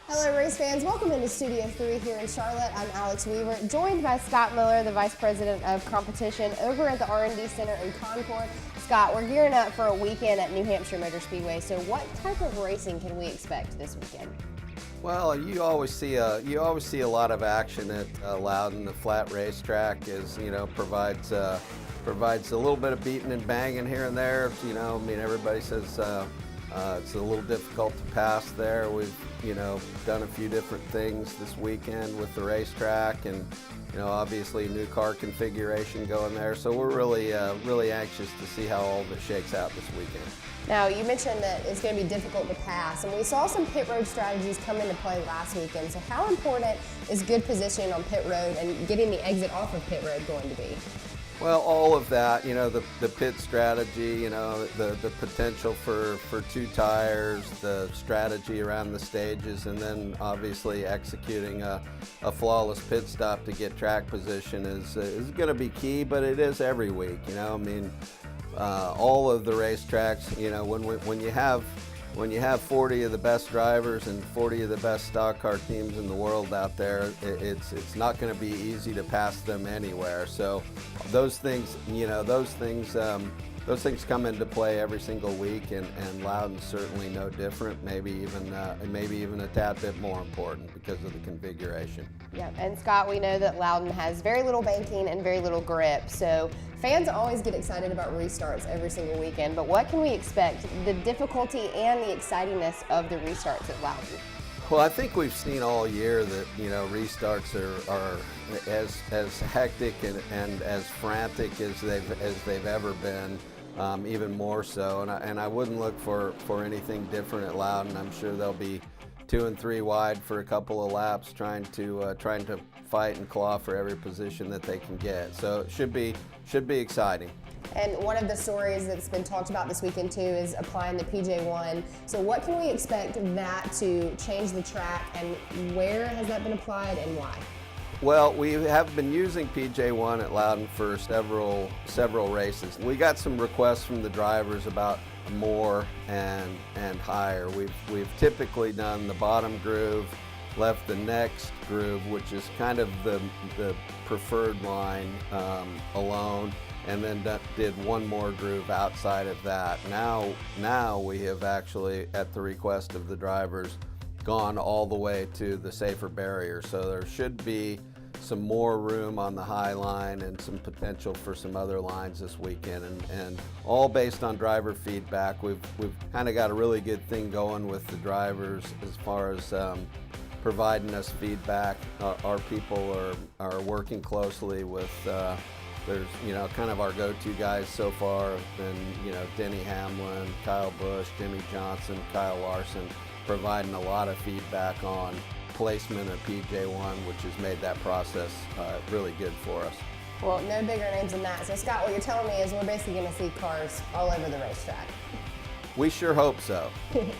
Hello race fans, welcome into Studio 3 here in Charlotte. I'm Alex Weaver, joined by Scott Miller, the Vice President of Competition over at the R&D Center in Concord. Scott, we're gearing up for a weekend at New Hampshire Motor Speedway, so what type of racing can we expect this weekend? Well, you always see a lot of action at Loudon. The flat racetrack provides a little bit of beating and banging here and there. Everybody says it's a little difficult to pass there. We've done a few different things this weekend with the racetrack, and obviously new car configuration going there. So we're really anxious to see how all of it shakes out this weekend. Now, you mentioned that it's going to be difficult to pass, and we saw some pit road strategies come into play last weekend. So how important is good positioning on pit road and getting the exit off of pit road going to be? Well, all of that, the pit strategy, the potential for two tires, the strategy around the stages, and then obviously executing a flawless pit stop to get track position is going to be key, but it is every week, all of the racetracks, when you have 40 of the best drivers and 40 of the best stock car teams in the world out there, it's not going to be easy to pass them anywhere. So those things come into play every single week, and Loudon's certainly no different. Maybe even a tad bit more important because of the configuration. Yeah, and Scott, we know that Loudon has very little banking and very little grip, so fans always get excited about restarts every single weekend, but what can we expect, the difficulty and the excitingness of the restarts at Loudon? Well, I think we've seen all year that restarts are as hectic and as frantic as they've ever been, even more so. And I wouldn't look for anything different at Loudon. I'm sure they'll be 2 and 3 wide for a couple of laps, trying to fight and claw for every position that they can get. So it should be exciting. And one of the stories that's been talked about this weekend too is applying the PJ1. So what can we expect that to change the track, and where has that been applied and why? Well, we have been using PJ1 at Loudon for several races. We got some requests from the drivers about more and higher. We've typically done the bottom groove, left the next groove, which is kind of the preferred line, alone, and then did one more groove outside of that. Now we have actually, at the request of the drivers, gone all the way to the safer barrier. So there should be some more room on the high line and some potential for some other lines this weekend, and all based on driver feedback. We've kind of got a really good thing going with the drivers as far as providing us feedback. Our people are working closely with there's kind of our go-to guys so far have been Denny Hamlin, Kyle Busch, Jimmy Johnson, Kyle Larson, providing a lot of feedback on placement of PJ1, which has made that process really good for us. Well, no bigger names than that. So Scott, what you're telling me is we're basically going to see cars all over the racetrack. We sure hope so.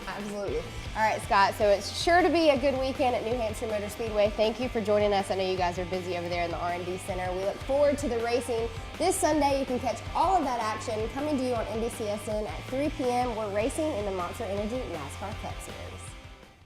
Absolutely. All right, Scott, so it's sure to be a good weekend at New Hampshire Motor Speedway. Thank you for joining us. I know you guys are busy over there in the R&D Center. We look forward to the racing. This Sunday, you can catch all of that action coming to you on NBCSN at 3 p.m. We're racing in the Monster Energy NASCAR Cup Series.